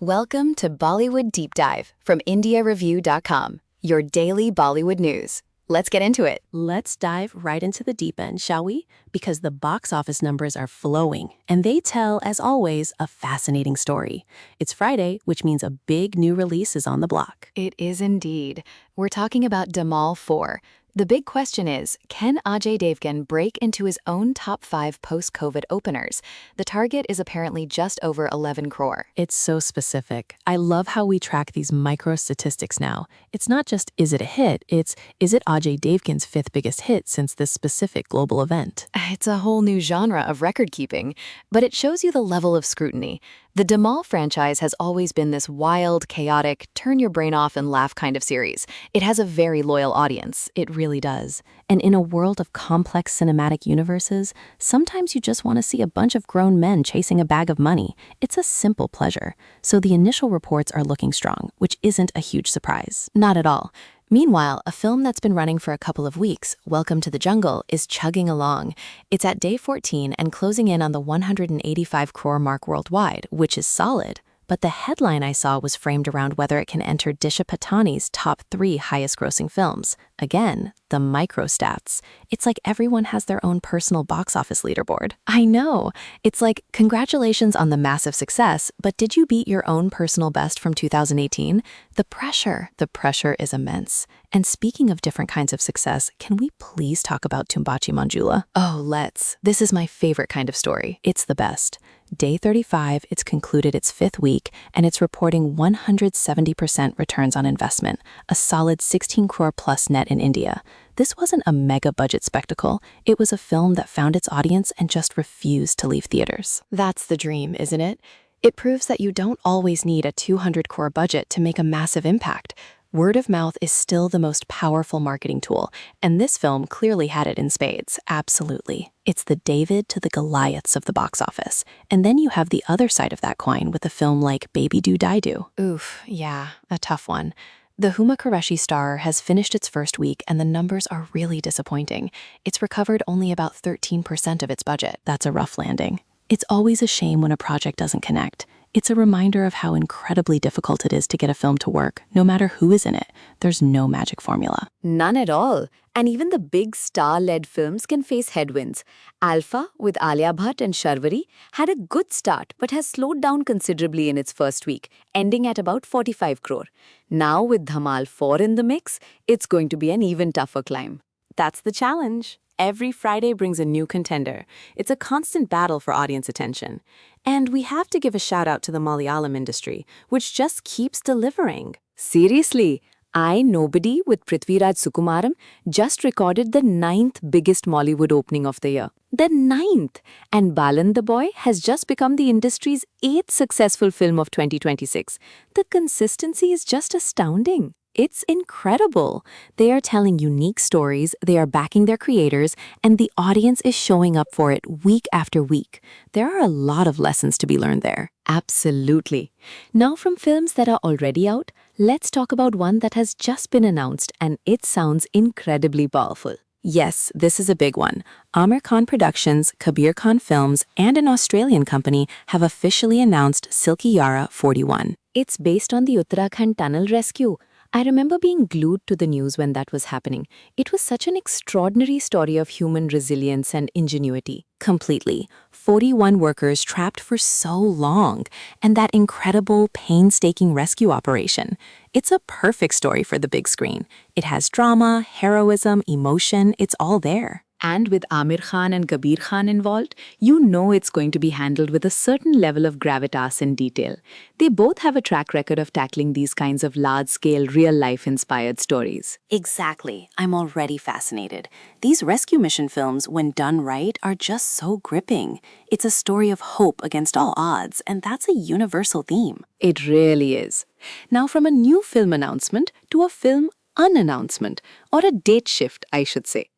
Welcome to Bollywood Deep Dive from IndiaReview.com, your daily Bollywood news. Let's get into it. Let's dive right into the deep end, shall we? Because the box office numbers are flowing, and they tell, as always, a fascinating story. It's Friday, which means a big new release is on the block. It is indeed. We're talking about Dhamal 4. The big question is, can Ajay Devgn break into his own top 5 post-COVID openers? The target is apparently just over 11 crore. It's so specific. I love how we track these micro statistics now. It's not just, is it a hit? It's, is it Ajay Devgn's 5th biggest hit since this specific global event? It's a whole new genre of record-keeping, but it shows you the level of scrutiny. The Dhamal franchise has always been this wild, chaotic, turn-your-brain-off-and-laugh kind of series. It has a very loyal audience. It really does. And in a world of complex cinematic universes, sometimes you just want to see a bunch of grown men chasing a bag of money. It's a simple pleasure. So the initial reports are looking strong, which isn't a huge surprise. Not at all. Meanwhile, a film that's been running for a couple of weeks, Welcome to the Jungle, is chugging along. It's at day 14 and closing in on the 185 crore mark worldwide, which is solid. But the headline I saw was framed around whether it can enter Disha Patani's top 3 highest-grossing films. Again, the microstats. It's like everyone has their own personal box office leaderboard. I know. It's like, congratulations on the massive success, but did you beat your own personal best from 2018? The pressure is immense. And speaking of different kinds of success, can we please talk about Tumbachi Manjula? Oh, let's. This is my favorite kind of story. It's the best. Day 35, it's concluded its 5th week, and it's reporting 170% returns on investment, a solid 16 crore plus net in India. This wasn't a mega-budget spectacle. It was a film that found its audience and just refused to leave theaters. That's the dream, isn't it? It proves that you don't always need a 200 crore budget to make a massive impact. Word of mouth is still the most powerful marketing tool, and this film clearly had it in spades. Absolutely. It's the David to the Goliaths of the box office. And then you have the other side of that coin with a film like Baby Do Die Do. Oof, yeah, a tough one. The Huma Qureshi star has finished its first week, and the numbers are really disappointing. It's recovered only about 13% of its budget. That's a rough landing. It's always a shame when a project doesn't connect. It's a reminder of how incredibly difficult it is to get a film to work, no matter who is in it. There's no magic formula. None at all. And even the big star-led films can face headwinds. Alpha, with Alia Bhatt and Sharvari, had a good start but has slowed down considerably in its first week, ending at about 45 crore. Now, with Dhamal 4 in the mix, it's going to be an even tougher climb. That's the challenge. Every Friday brings a new contender. It's a constant battle for audience attention. And we have to give a shout out to the Malayalam industry, which just keeps delivering. Seriously, I Nobody with Prithviraj Sukumaran just recorded the 9th biggest Mollywood opening of the year. The 9th! And Balan the Boy has just become the industry's 8th successful film of 2026. The consistency is just astounding. It's incredible. They are telling unique stories, they are backing their creators, and the audience is showing up for it week after week. There are a lot of lessons to be learned there. Absolutely. Now, from films that are already out, let's talk about one that has just been announced, and it sounds incredibly powerful. Yes, this is a big one. Aamir Khan Productions, Kabir Khan Films, and an Australian company have officially announced Silky Yara 41. It's based on the Uttarakhand tunnel rescue. I remember being glued to the news when that was happening. It was such an extraordinary story of human resilience and ingenuity. Completely. 41 workers trapped for so long, and that incredible, painstaking rescue operation. It's a perfect story for the big screen. It has drama, heroism, emotion, it's all there. And with Aamir Khan and Kabir Khan involved, you know it's going to be handled with a certain level of gravitas and detail. They both have a track record of tackling these kinds of large-scale, real-life-inspired stories. Exactly. I'm already fascinated. These rescue mission films, when done right, are just so gripping. It's a story of hope against all odds, and that's a universal theme. It really is. Now, from a new film announcement to a film unannouncement, or a date shift, I should say.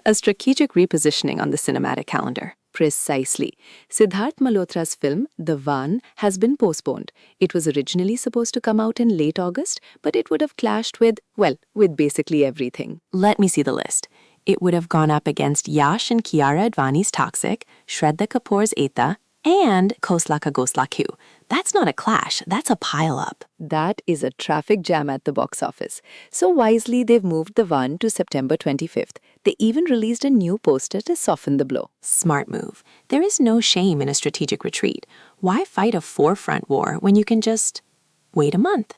A strategic repositioning on the cinematic calendar. Precisely. Siddharth Malhotra's film, The Van, has been postponed. It was originally supposed to come out in late August, but it would have clashed with basically everything. Let me see the list. It would have gone up against Yash and Kiara Advani's Toxic, Shraddha Kapoor's Eta, and Koslaka Gosla Q. That's not a clash, that's a pile-up. That is a traffic jam at the box office. So wisely, they've moved the one to September 25th. They even released a new poster to soften the blow. Smart move. There is no shame in a strategic retreat. Why fight a forefront war when you can just wait a month?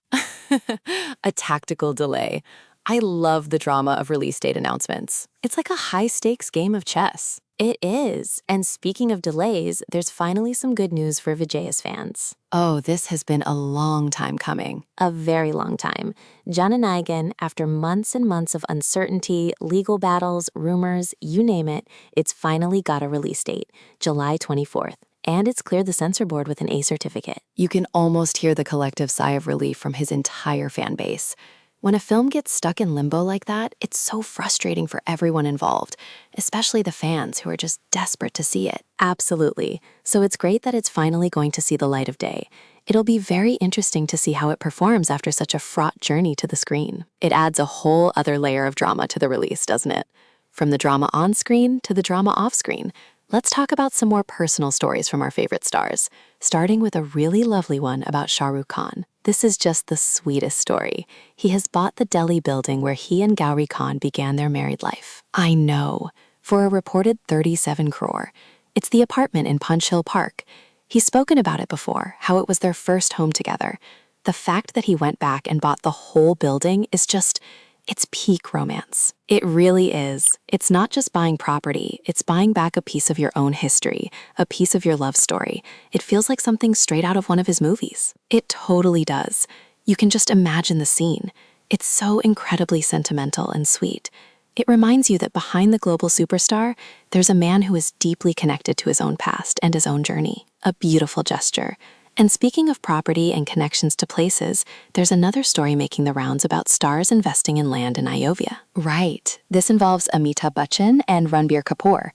A tactical delay. I love the drama of release date announcements. It's like a high-stakes game of chess. It is. And speaking of delays, there's finally some good news for Vijay's fans. Oh, this has been a long time coming. A very long time. Jananayagan, after months and months of uncertainty, legal battles, rumors, you name it, it's finally got a release date, July 24th. And it's cleared the censor board with an A certificate. You can almost hear the collective sigh of relief from his entire fan base. When a film gets stuck in limbo like that, it's so frustrating for everyone involved, especially the fans who are just desperate to see it. Absolutely. So it's great that it's finally going to see the light of day. It'll be very interesting to see how it performs after such a fraught journey to the screen. It adds a whole other layer of drama to the release, doesn't it? From the drama on screen to the drama off screen. Let's talk about some more personal stories from our favorite stars, starting with a really lovely one about Shah Rukh Khan. This is just the sweetest story. He has bought the Delhi building where he and Gauri Khan began their married life. I know, for a reported 37 crore. It's the apartment in Punch Hill Park. He's spoken about it before, how it was their first home together. The fact that he went back and bought the whole building is just, it's peak romance. It really is. It's not just buying property, it's buying back a piece of your own history, a piece of your love story. It feels like something straight out of one of his movies. It totally does. You can just imagine the scene. It's so incredibly sentimental and sweet. It reminds you that behind the global superstar, there's a man who is deeply connected to his own past and his own journey. A beautiful gesture. And speaking of property and connections to places, there's another story making the rounds about stars investing in land in Ayodhya. Right. This involves Amitabh Bachchan and Ranbir Kapoor.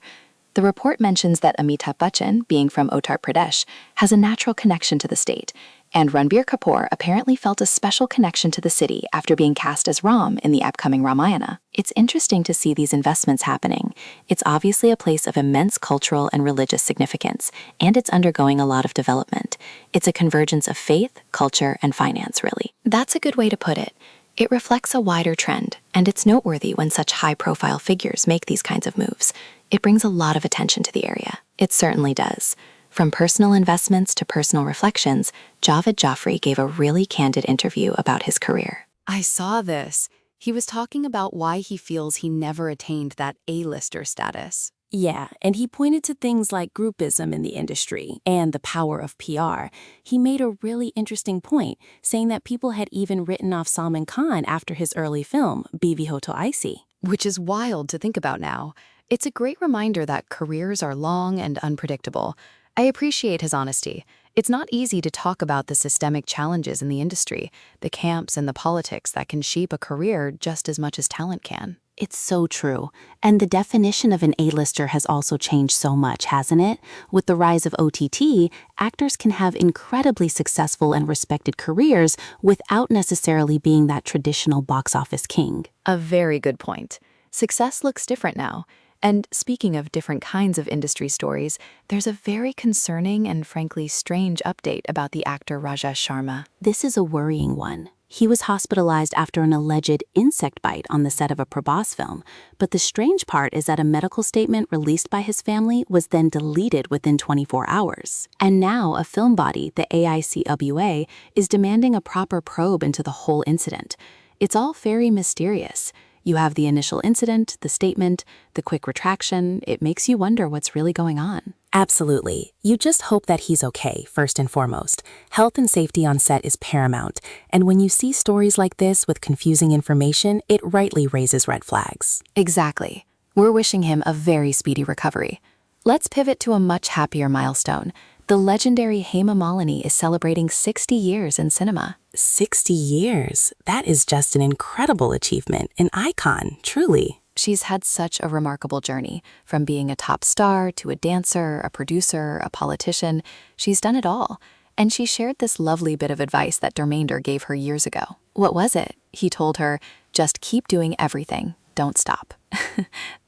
The report mentions that Amitabh Bachchan, being from Uttar Pradesh, has a natural connection to the state, and Ranbir Kapoor apparently felt a special connection to the city after being cast as Ram in the upcoming Ramayana. It's interesting to see these investments happening. It's obviously a place of immense cultural and religious significance, and it's undergoing a lot of development. It's a convergence of faith, culture, and finance, really. That's a good way to put it. It reflects a wider trend, and it's noteworthy when such high-profile figures make these kinds of moves. It brings a lot of attention to the area. It certainly does. From personal investments to personal reflections, Javed Jaffrey gave a really candid interview about his career. I saw this. He was talking about why he feels he never attained that A-lister status. Yeah, and he pointed to things like groupism in the industry and the power of PR. He made a really interesting point, saying that people had even written off Salman Khan after his early film, Bibi Ho To Aisi. Which is wild to think about now. It's a great reminder that careers are long and unpredictable. I appreciate his honesty. It's not easy to talk about the systemic challenges in the industry, the camps and the politics that can shape a career just as much as talent can. It's so true. And the definition of an A-lister has also changed so much, hasn't it? With the rise of OTT, actors can have incredibly successful and respected careers without necessarily being that traditional box office king. A very good point. Success looks different now. And speaking of different kinds of industry stories, there's a very concerning and frankly strange update about the actor Rajesh Sharma. This is a worrying one. He was hospitalized after an alleged insect bite on the set of a Prabhas film, but the strange part is that a medical statement released by his family was then deleted within 24 hours. And now a film body, the AICWA, is demanding a proper probe into the whole incident. It's all very mysterious. You have the initial incident, the statement, the quick retraction. It makes you wonder what's really going on. Absolutely. You just hope that he's okay, first and foremost. Health and safety on set is paramount, and when you see stories like this with confusing information, it rightly raises red flags. Exactly. We're wishing him a very speedy recovery. Let's pivot to a much happier milestone. The legendary Hema Malini is celebrating 60 years in cinema. 60 years? That is just an incredible achievement, an icon, truly. She's had such a remarkable journey, from being a top star to a dancer, a producer, a politician. She's done it all. And she shared this lovely bit of advice that Dharmender gave her years ago. What was it? He told her, just keep doing everything. don't stop.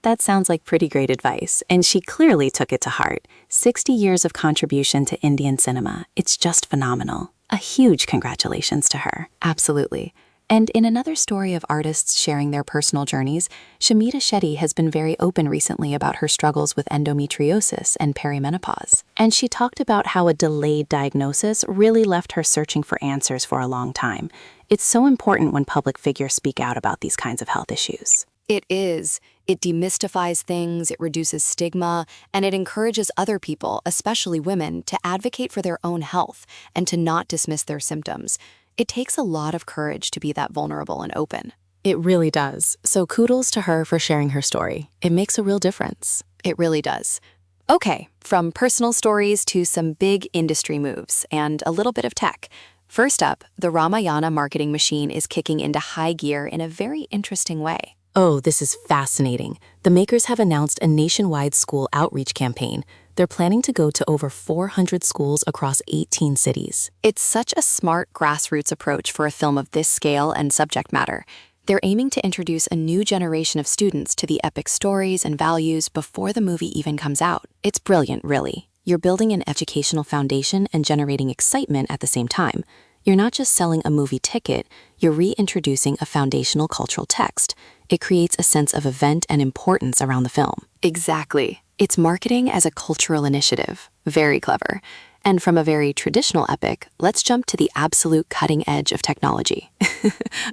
That sounds like pretty great advice, and she clearly took it to heart. 60 years of contribution to Indian cinema. It's just phenomenal. A huge congratulations to her. Absolutely. And in another story of artists sharing their personal journeys, Shamita Shetty has been very open recently about her struggles with endometriosis and perimenopause. And she talked about how a delayed diagnosis really left her searching for answers for a long time. It's so important when public figures speak out about these kinds of health issues. It is. It demystifies things, it reduces stigma, and it encourages other people, especially women, to advocate for their own health and to not dismiss their symptoms. It takes a lot of courage to be that vulnerable and open. It really does. So kudos to her for sharing her story. It makes a real difference. It really does. Okay, from personal stories to some big industry moves and a little bit of tech. First up, the Ramayana marketing machine is kicking into high gear in a very interesting way. Oh, this is fascinating. The makers have announced a nationwide school outreach campaign. They're planning to go to over 400 schools across 18 cities. It's such a smart grassroots approach for a film of this scale and subject matter. They're aiming to introduce a new generation of students to the epic stories and values before the movie even comes out. It's brilliant, really. You're building an educational foundation and generating excitement at the same time. You're not just selling a movie ticket, you're reintroducing a foundational cultural text. It creates a sense of event and importance around the film. Exactly. It's marketing as a cultural initiative. Very clever. And from a very traditional epic, let's jump to the absolute cutting edge of technology.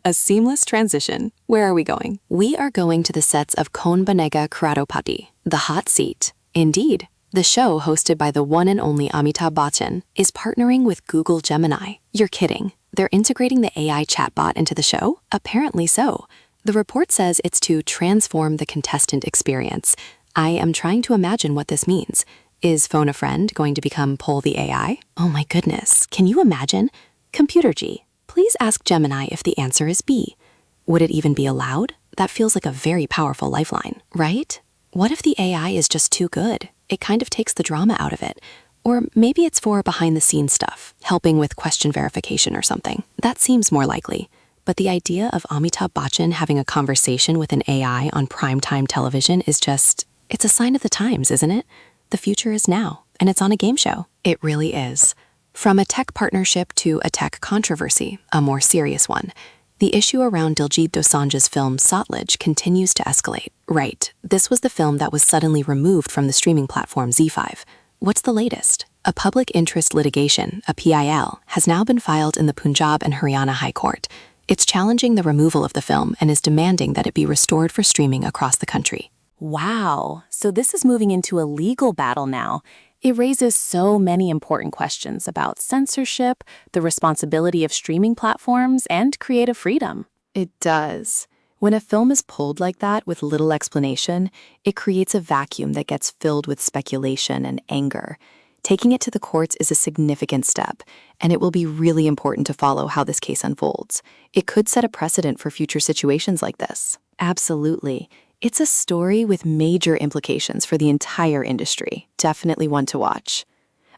A seamless transition. Where are we going? We are going to the sets of Kaun Banega Crorepati, The Hot Seat. Indeed, the show hosted by the one and only Amitabh Bachchan is partnering with Google Gemini. You're kidding. They're integrating the AI chatbot into the show? Apparently so. The report says it's to transform the contestant experience. I am trying to imagine what this means. Is Phone a Friend going to become Poll the AI? Oh my goodness, can you imagine? Computer G, please ask Gemini if the answer is B. Would it even be allowed? That feels like a very powerful lifeline, right? What if the AI is just too good? It kind of takes the drama out of it. Or maybe it's for behind-the-scenes stuff, helping with question verification or something. That seems more likely. But the idea of Amitabh Bachchan having a conversation with an AI on primetime television is just, it's a sign of the times, isn't it? The future is now, and it's on a game show. It really is. From a tech partnership to a tech controversy, a more serious one, the issue around Diljit Dosanjh's film Satluj continues to escalate. Right, this was the film that was suddenly removed from the streaming platform Z5. What's the latest? A public interest litigation, a PIL, has now been filed in the Punjab and Haryana High Court. It's challenging the removal of the film and is demanding that it be restored for streaming across the country. Wow, so this is moving into a legal battle now. It raises so many important questions about censorship, the responsibility of streaming platforms, and creative freedom. It does. When a film is pulled like that with little explanation, it creates a vacuum that gets filled with speculation and anger. Taking it to the courts is a significant step, and it will be really important to follow how this case unfolds. It could set a precedent for future situations like this. Absolutely. It's a story with major implications for the entire industry. Definitely one to watch.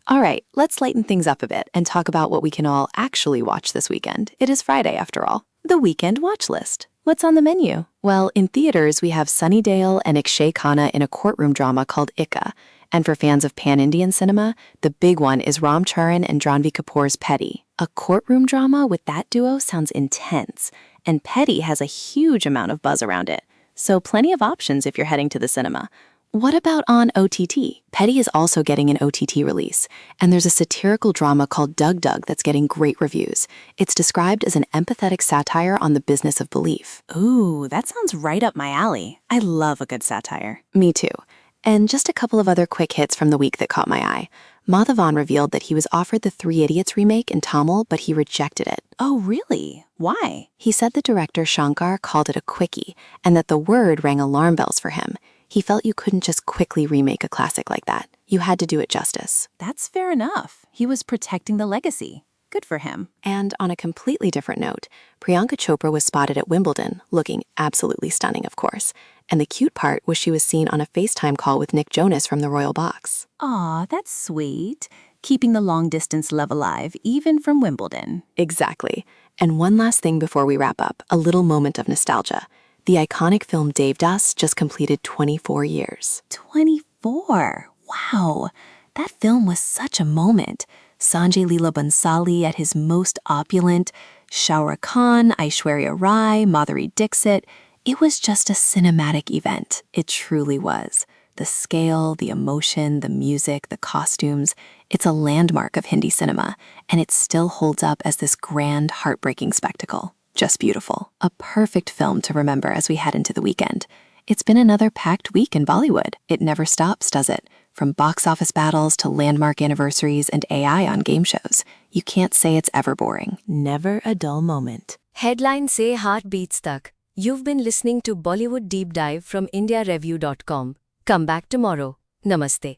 All right, let's lighten things up a bit and talk about what we can all actually watch this weekend. It is Friday, after all. The Weekend Watch List. What's on the menu? Well, in theaters, we have Sunnydale and Akshay Khanna in a courtroom drama called Ika. And for fans of pan-Indian cinema, the big one is Ram Charan and Janhvi Kapoor's Petty. A courtroom drama with that duo sounds intense, and Petty has a huge amount of buzz around it. So plenty of options if you're heading to the cinema. What about on OTT? Petty is also getting an OTT release, and there's a satirical drama called Dug Dug that's getting great reviews. It's described as an empathetic satire on the business of belief. Ooh, that sounds right up my alley. I love a good satire. Me too. And just a couple of other quick hits from the week that caught my eye. Madhavan revealed that he was offered the Three Idiots remake in Tamil, but he rejected it. Oh, really? Why? He said the director Shankar called it a quickie, and that the word rang alarm bells for him. He felt you couldn't just quickly remake a classic like that. You had to do it justice. That's fair enough. He was protecting the legacy. Good for him. And on a completely different note, Priyanka Chopra was spotted at Wimbledon, looking absolutely stunning, of course. And the cute part was she was seen on a FaceTime call with Nick Jonas from the Royal Box. Aw, that's sweet. Keeping the long-distance love alive, even from Wimbledon. Exactly. And one last thing before we wrap up, a little moment of nostalgia. The iconic film Devdas just completed 24 years. 24. Wow. That film was such a moment. Sanjay Leela Bhansali at his most opulent, Shah Rukh Khan, Aishwarya Rai, Madhuri Dixit. It was just a cinematic event. It truly was. The scale, the emotion, the music, the costumes. It's a landmark of Hindi cinema, and it still holds up as this grand, heartbreaking spectacle. Just beautiful. A perfect film to remember as we head into the weekend. It's been another packed week in Bollywood. It never stops, does it? From box office battles to landmark anniversaries and AI on game shows. You can't say it's ever boring. Never a dull moment. Headline se heartbeats tak. You've been listening to Bollywood Deep Dive from IndiaReview.com. Come back tomorrow. Namaste.